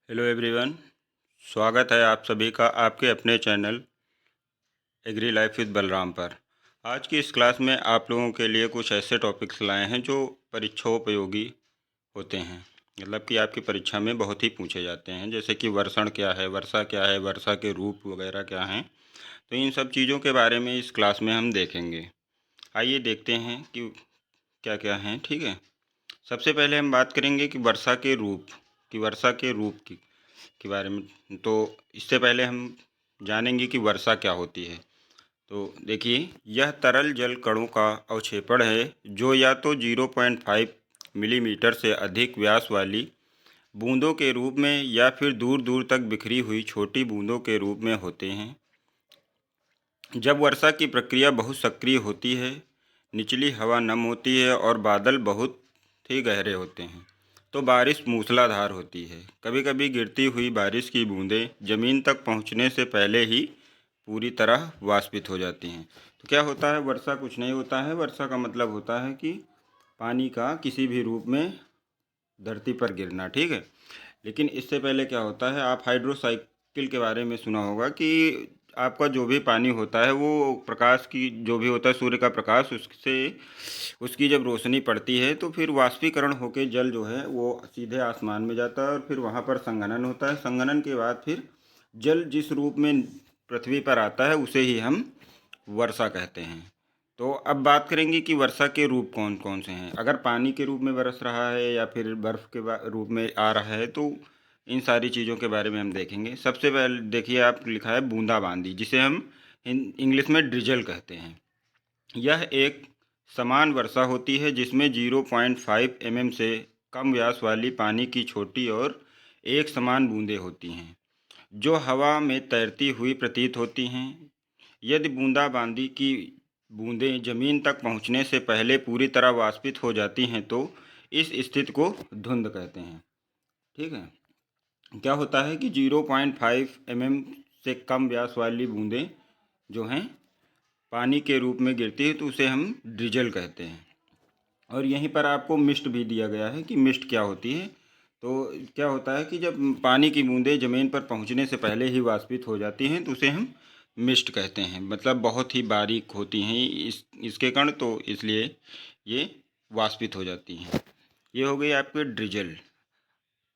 Hello everyone. स्वागत है आप सभी का आपके अपने channel agri life with Balram पर। आज की इस क्लास में आप लोगों के लिए कुछ ऐसे टॉपिक्स लाए हैं जो परीक्षाओपयोगी होते हैं, मतलब कि आपकी परीक्षा में बहुत ही पूछे जाते हैं, जैसे कि वर्षण क्या है, वर्षा क्या है, वर्षा के रूप वगैरह क्या हैं। तो इन सब चीज़ों के बारे में इस क्लास में हम देखेंगे। आइए देखते हैं कि क्या क्या हैं। ठीक है, सबसे पहले हम बात करेंगे कि वर्षा के रूप वर्षा के रूप के बारे में। तो इससे पहले हम जानेंगे कि वर्षा क्या होती है। तो देखिए, यह तरल जल कणों का अवक्षेपण है जो या तो 0.5 मिलीमीटर से अधिक व्यास वाली बूंदों के रूप में या फिर दूर दूर तक बिखरी हुई छोटी बूंदों के रूप में होते हैं। जब वर्षा की प्रक्रिया बहुत सक्रिय होती है, निचली हवा नम होती है और बादल बहुत ही गहरे होते हैं, तो बारिश मूसलाधार होती है। कभी कभी गिरती हुई बारिश की बूंदें ज़मीन तक पहुंचने से पहले ही पूरी तरह वाष्पित हो जाती हैं। तो क्या होता है, वर्षा कुछ नहीं होता है। वर्षा का मतलब होता है कि पानी का किसी भी रूप में धरती पर गिरना। ठीक है, लेकिन इससे पहले क्या होता है, आप हाइड्रोसाइकिल के बारे में सुना होगा कि आपका जो भी पानी होता है वो प्रकाश की जो भी होता है, सूर्य का प्रकाश, उससे उसकी जब रोशनी पड़ती है तो फिर वाष्पीकरण होकर जल जो है वो सीधे आसमान में जाता है और फिर वहाँ पर संघनन होता है। संघनन के बाद फिर जल जिस रूप में पृथ्वी पर आता है उसे ही हम वर्षा कहते हैं। तो अब बात करेंगे कि वर्षा के रूप कौन कौन से हैं। अगर पानी के रूप में बरस रहा है या फिर बर्फ़ के रूप में आ रहा है, तो इन सारी चीज़ों के बारे में हम देखेंगे। सबसे पहले देखिए, आप लिखा है बूंदाबांदी, जिसे हम इंग्लिश में ड्रिजल कहते हैं। यह एक समान वर्षा होती है जिसमें 0.5 mm से कम व्यास वाली पानी की छोटी और एक समान बूंदें होती हैं जो हवा में तैरती हुई प्रतीत होती हैं। यदि बूंदाबांदी की बूंदें जमीन तक पहुंचने से पहले पूरी तरह वाष्पित हो जाती हैं तो इस स्थिति को धुंध कहते हैं। ठीक है, क्या होता है कि 0.5 mm से कम व्यास वाली बूंदें जो हैं पानी के रूप में गिरती है तो उसे हम ड्रिजल कहते हैं। और यहीं पर आपको मिस्ट भी दिया गया है कि मिस्ट क्या होती है। तो क्या होता है कि जब पानी की बूंदें ज़मीन पर पहुंचने से पहले ही वाष्पित हो जाती हैं तो उसे हम मिस्ट कहते हैं, मतलब बहुत ही बारीक होती हैं इसके कण, तो इसलिए ये वाष्पित हो जाती हैं। ये हो गई आपके ड्रिजल।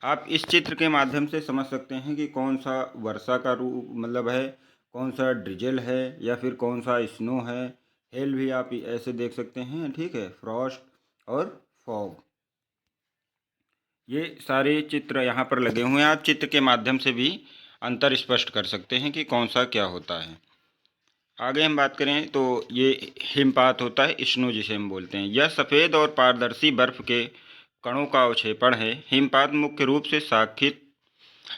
आप इस चित्र के माध्यम से समझ सकते हैं कि कौन सा वर्षा का रूप मतलब है, कौन सा ड्रिजल है या फिर कौन सा स्नो है। हेल भी आप ऐसे देख सकते हैं। ठीक है, फ्रॉस्ट और फॉग, ये सारे चित्र यहाँ पर लगे हुए हैं। आप चित्र के माध्यम से भी अंतर स्पष्ट कर सकते हैं कि कौन सा क्या होता है। आगे हम बात करें तो ये हिमपात होता है, स्नो जिसे हम बोलते हैं। यह सफ़ेद और पारदर्शी बर्फ के कणों का अवक्षेपण है। हिमपात मुख्य रूप से शाखित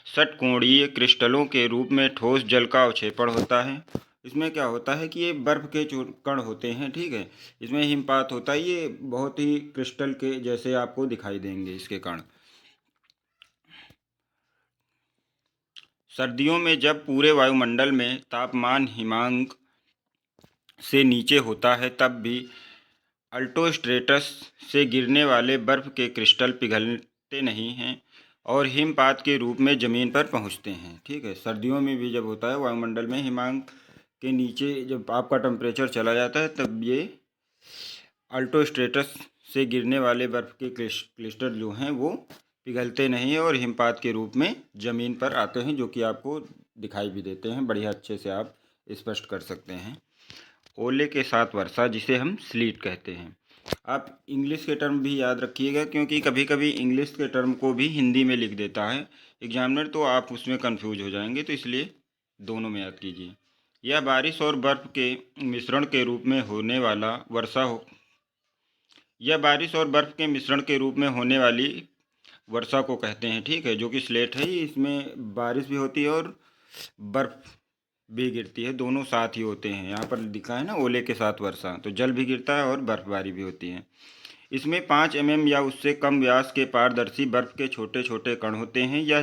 षटकोणीय क्रिस्टलों के रूप में ठोस जल का अवक्षेपण होता है। इसमें क्या होता है कि ये बर्फ के जो कण होते हैं, ठीक है, इसमें हिमपात होता है। ये बहुत ही क्रिस्टल के जैसे आपको दिखाई देंगे इसके कण। सर्दियों में जब पूरे वायुमंडल में तापमान हिमांक से नीचे होता है तब भी अल्टोस्ट्रेटस से गिरने वाले बर्फ के क्रिस्टल पिघलते नहीं हैं और हिमपात के रूप में ज़मीन पर पहुंचते हैं। ठीक है, सर्दियों में भी जब होता है वायुमंडल में हिमांक के नीचे जब आपका टेम्परेचर चला जाता है तब ये अल्टोस्ट्रेटस से गिरने वाले बर्फ के क्रिस्टल जो हैं वो पिघलते नहीं हैं और हिमपात के रूप में ज़मीन पर आते हैं, जो कि आपको दिखाई भी देते हैं। बढ़िया अच्छे से आप स्पष्ट कर सकते हैं। ओले के साथ वर्षा, जिसे हम स्लीट कहते हैं। आप इंग्लिश के टर्म भी याद रखिएगा क्योंकि कभी कभी इंग्लिश के टर्म को भी हिंदी में लिख देता है एग्जामिनर, तो आप उसमें कंफ्यूज हो जाएंगे, तो इसलिए दोनों में याद कीजिए। यह बारिश और बर्फ के मिश्रण के रूप में होने वाला वर्षा हो यह बारिश और बर्फ के मिश्रण के रूप में होने वाली वर्षा को कहते हैं। ठीक है, जो कि स्लेट है, इसमें बारिश भी होती है और बर्फ भी गिरती है, दोनों साथ ही होते हैं। यहाँ पर लिखा है ना, ओले के साथ वर्षा, तो जल भी गिरता है और बर्फबारी भी होती है। इसमें 5 mm या उससे कम व्यास के पारदर्शी बर्फ के छोटे छोटे कण होते हैं। यह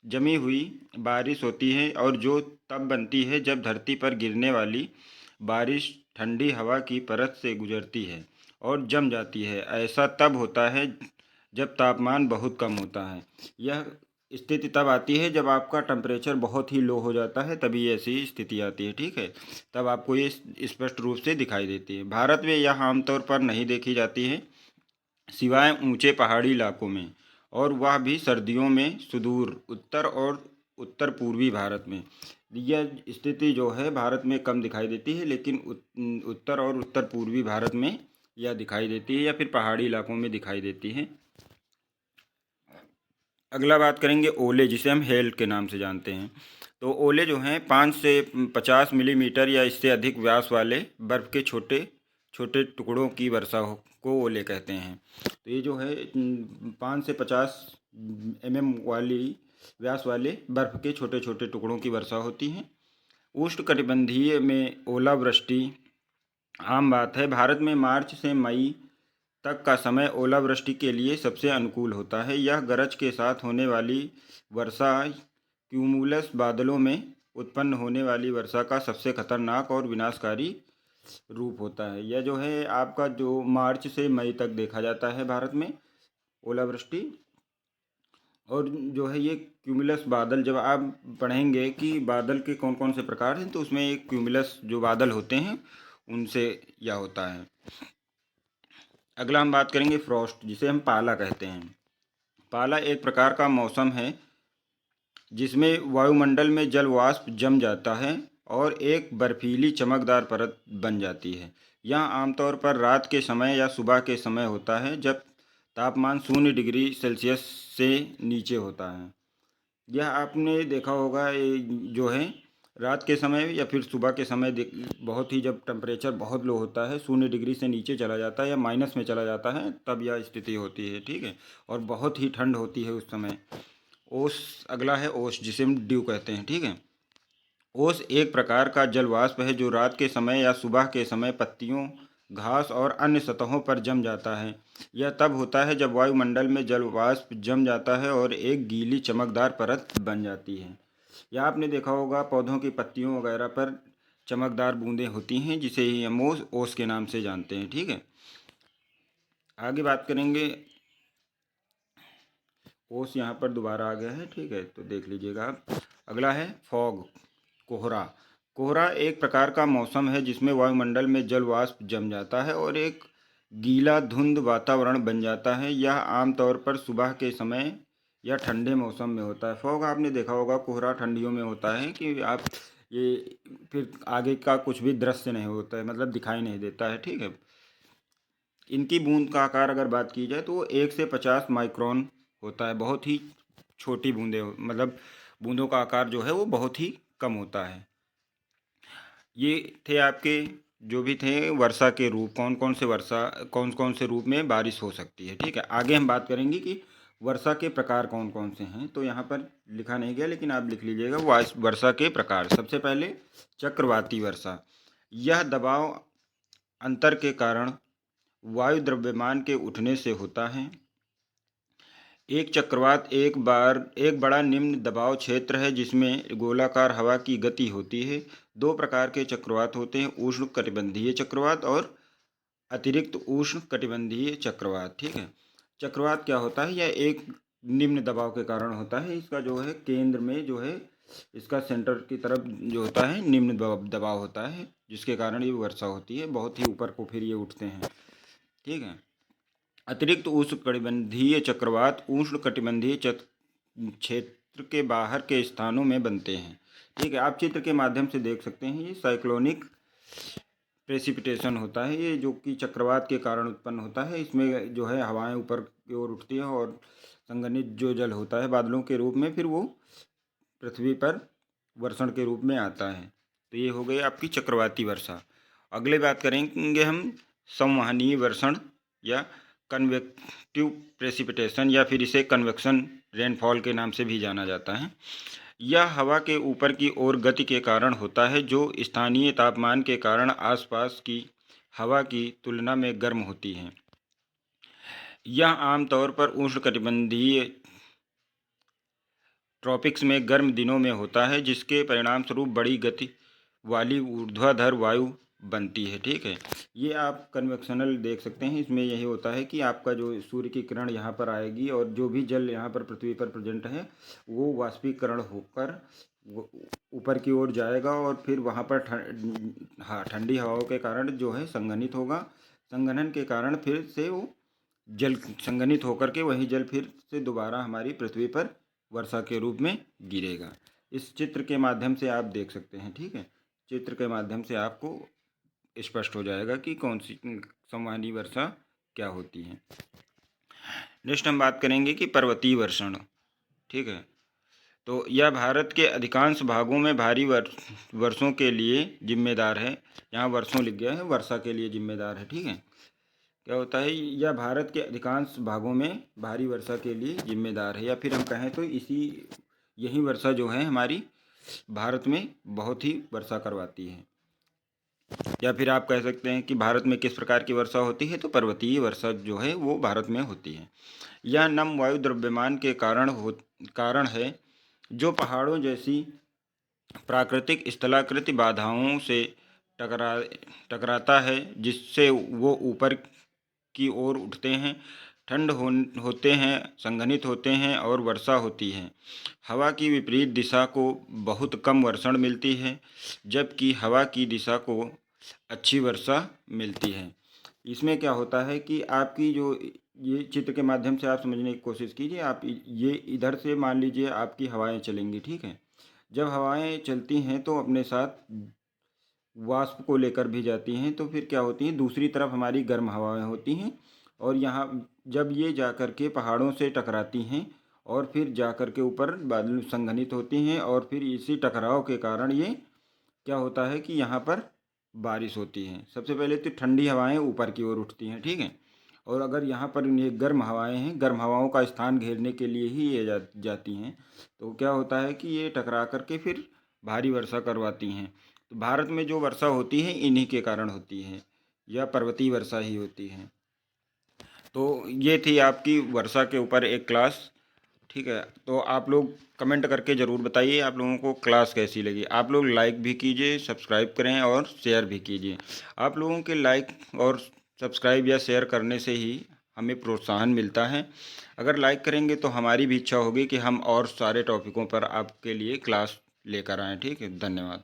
जमी हुई बारिश होती है और जो तब बनती है जब धरती पर गिरने वाली बारिश ठंडी हवा की परत से गुजरती है और जम जाती है। ऐसा तब होता है जब तापमान बहुत कम होता है। यह स्थिति तब आती है जब आपका टेम्परेचर बहुत ही लो हो जाता है, तभी ऐसी स्थिति आती है, ठीक है। तब आपको ये स्पष्ट रूप से दिखाई देती है। भारत में यह आमतौर पर नहीं देखी जाती है, सिवाय ऊंचे पहाड़ी इलाकों में, और वह भी सर्दियों में सुदूर उत्तर और उत्तर पूर्वी भारत में। यह स्थिति जो है भारत में कम दिखाई देती है, लेकिन उत्तर और उत्तर पूर्वी भारत में यह दिखाई देती है, या फिर पहाड़ी इलाकों में दिखाई देती है। अगला बात करेंगे ओले, जिसे हम हेल के नाम से जानते हैं। तो ओले जो हैं 5 से 50 मिलीमीटर या इससे अधिक व्यास वाले बर्फ़ के छोटे छोटे टुकड़ों की वर्षा को ओले कहते हैं। तो ये जो है 5 से 50 mm वाली व्यास वाले बर्फ़ के छोटे छोटे टुकड़ों की वर्षा होती है। उष्णकटिबंधीय में ओलावृष्टि आम बात है। भारत में मार्च से मई तक का समय ओलावृष्टि के लिए सबसे अनुकूल होता है। यह गरज के साथ होने वाली वर्षा क्यूमुलस बादलों में उत्पन्न होने वाली वर्षा का सबसे खतरनाक और विनाशकारी रूप होता है। यह जो है आपका जो मार्च से मई तक देखा जाता है भारत में ओलावृष्टि। और जो है ये क्यूमुलस बादल, जब आप पढ़ेंगे कि बादल के कौन कौन से प्रकार हैं, तो उसमें एक क्यूमुलस जो बादल होते हैं उनसे यह होता है। अगला हम बात करेंगे फ्रॉस्ट, जिसे हम पाला कहते हैं। पाला एक प्रकार का मौसम है जिसमें वायुमंडल में जल वाष्प जम जाता है और एक बर्फीली चमकदार परत बन जाती है। यह आमतौर पर रात के समय या सुबह के समय होता है, जब तापमान 0 डिग्री सेल्सियस से नीचे होता है। यह आपने देखा होगा, ये जो है रात के समय या फिर सुबह के समय बहुत ही, जब टेम्परेचर बहुत लो होता है, 0 डिग्री से नीचे चला जाता है या माइनस में चला जाता है, तब यह स्थिति होती है, ठीक है। और बहुत ही ठंड होती है उस समय। ओस, अगला है ओस, जिसे हम ड्यू कहते हैं, ठीक है। ओस एक प्रकार का जल वाष्प है जो रात के समय या सुबह के समय पत्तियों, घास और अन्य सतहों पर जम जाता है। यह तब होता है जब वायुमंडल में जल वाष्प जम जाता है और एक गीली चमकदार परत बन जाती है। यह आपने देखा होगा पौधों की पत्तियों वगैरह पर चमकदार बूंदें होती हैं, जिसे ही हम ओस के नाम से जानते हैं, ठीक है। आगे बात करेंगे, ओस यहाँ पर दोबारा आ गया है, ठीक है, तो देख लीजिएगा आप। अगला है फॉग, कोहरा। कोहरा एक प्रकार का मौसम है जिसमें वायुमंडल में जल वाष्प जम जाता है और एक गीला धुंध वातावरण बन जाता है। यह आमतौर पर सुबह के समय या ठंडे मौसम में होता है। फॉग आपने देखा होगा, कोहरा ठंडियों में होता है कि आप ये फिर आगे का कुछ भी दृश्य नहीं होता है, मतलब दिखाई नहीं देता है, ठीक है। इनकी बूंद का आकार अगर बात की जाए तो वो 1 से 50 माइक्रोन होता है। बहुत ही छोटी बूंदें, मतलब बूंदों का आकार जो है वो बहुत ही कम होता है। ये थे आपके जो भी थे वर्षा के रूप, कौन कौन से रूप में बारिश हो सकती है, ठीक है। आगे हम बात करेंगे कि वर्षा के प्रकार कौन कौन से हैं। तो यहाँ पर लिखा नहीं गया, लेकिन आप लिख लीजिएगा वर्षा के प्रकार। सबसे पहले चक्रवाती वर्षा। यह दबाव अंतर के कारण वायु द्रव्यमान के उठने से होता है। एक चक्रवात एक बड़ा निम्न दबाव क्षेत्र है जिसमें गोलाकार हवा की गति होती है। दो प्रकार के चक्रवात होते हैं, उष्ण कटिबंधीय चक्रवात और अतिरिक्त उष्ण कटिबंधीय चक्रवात, ठीक है। चक्रवात क्या होता है, यह एक निम्न दबाव के कारण होता है। इसका जो है केंद्र में जो है, इसका सेंटर की तरफ जो होता है निम्न दबाव होता है, जिसके कारण ये वर्षा होती है। बहुत ही ऊपर को फिर ये उठते हैं, ठीक है। अतिरिक्त उष्णकटिबंधीय चक्रवात उष्णकटिबंधीय क्षेत्र के बाहर के स्थानों में बनते हैं, ठीक है। आप चित्र के माध्यम से देख सकते हैं, ये साइक्लोनिक प्रेसिपिटेशन होता है, ये जो कि चक्रवात के कारण उत्पन्न होता है। इसमें जो है हवाएं ऊपर की ओर उठती हैं और संघनित जो जल होता है बादलों के रूप में, फिर वो पृथ्वी पर वर्षण के रूप में आता है। तो ये हो गई आपकी चक्रवाती वर्षा। अगले बात करेंगे हम संवहनीय वर्षण या कन्वेक्टिव प्रेसिपिटेशन, या फिर इसे कन्वेक्शन रेनफॉल के नाम से भी जाना जाता है। यह हवा के ऊपर की ओर गति के कारण होता है, जो स्थानीय तापमान के कारण आसपास की हवा की तुलना में गर्म होती है। यह आमतौर पर उष्णकटिबंधीय ट्रॉपिक्स में गर्म दिनों में होता है, जिसके परिणामस्वरूप बड़ी गति वाली ऊर्ध्वाधर वायु बनती है। ठीक है, ये आप कन्वेक्शनल देख सकते हैं। इसमें यही होता है कि आपका जो सूर्य की किरण यहाँ पर आएगी और जो भी जल यहाँ पर पृथ्वी पर प्रेजेंट है वो वाष्पीकरण होकर वो ऊपर की ओर जाएगा और फिर वहाँ पर ठंडी हवाओं के कारण जो है संघनित होगा। संघनन के कारण फिर से वो जल संघनित होकर के वही जल फिर से दोबारा हमारी पृथ्वी पर वर्षा के रूप में गिरेगा। इस चित्र के माध्यम से आप देख सकते हैं। ठीक है, चित्र के माध्यम से आपको स्पष्ट हो जाएगा कि कौन सी संवहनी वर्षा क्या होती है। नेक्स्ट हम बात करेंगे कि पर्वतीय वर्षण। ठीक है, तो यह भारत के अधिकांश भागों में भारी वर्षों के लिए जिम्मेदार है। यहाँ वर्षों लिख गया है, वर्षा के लिए जिम्मेदार है। ठीक है, क्या होता है, यह भारत के अधिकांश भागों में भारी वर्षा के लिए जिम्मेदार है, या फिर हम कहें तो यही वर्षा जो है हमारी भारत में बहुत ही वर्षा करवाती है। या फिर आप कह सकते हैं कि भारत में किस प्रकार की वर्षा होती है, तो पर्वतीय वर्षा जो है वो भारत में होती है। यह नम वायु द्रव्यमान के कारण है, जो पहाड़ों जैसी प्राकृतिक स्थलाकृति बाधाओं से टकराता है, जिससे वो ऊपर की ओर उठते हैं, ठंड होते हैं, संघनित होते हैं और वर्षा होती है। हवा की विपरीत दिशा को बहुत कम वर्षण मिलती है, जबकि हवा की दिशा को अच्छी वर्षा मिलती है। इसमें क्या होता है कि आपकी जो ये चित्र के माध्यम से आप समझने की कोशिश कीजिए। आप ये इधर से मान लीजिए आपकी हवाएं चलेंगी। ठीक है, जब हवाएं चलती हैं तो अपने साथ वाष्प को लेकर भी जाती हैं, तो फिर क्या होती हैं, दूसरी तरफ हमारी गर्म हवाएं होती हैं और यहाँ जब ये जा कर के पहाड़ों से टकराती हैं और फिर जा कर के ऊपर बादल संघनित होती हैं और फिर इसी टकराव के कारण ये क्या होता है कि यहाँ पर बारिश होती है। सबसे पहले तो ठंडी हवाएं ऊपर की ओर उठती हैं। ठीक है, और अगर यहाँ पर ये गर्म हवाएं हैं, गर्म हवाओं का स्थान घेरने के लिए ही ये जाती हैं, तो क्या होता है कि ये टकरा करके फिर भारी वर्षा करवाती हैं। तो भारत में जो वर्षा होती है इन्हीं के कारण होती है, या पर्वतीय वर्षा ही होती है। तो ये थी आपकी वर्षा के ऊपर एक क्लास। ठीक है, तो आप लोग कमेंट करके ज़रूर बताइए आप लोगों को क्लास कैसी लगी। आप लोग लाइक भी कीजिए, सब्सक्राइब करें और शेयर भी कीजिए। आप लोगों के लाइक और सब्सक्राइब या शेयर करने से ही हमें प्रोत्साहन मिलता है। अगर लाइक करेंगे तो हमारी भी इच्छा होगी कि हम और सारे टॉपिकों पर आपके लिए क्लास लेकर आएँ। ठीक है, धन्यवाद।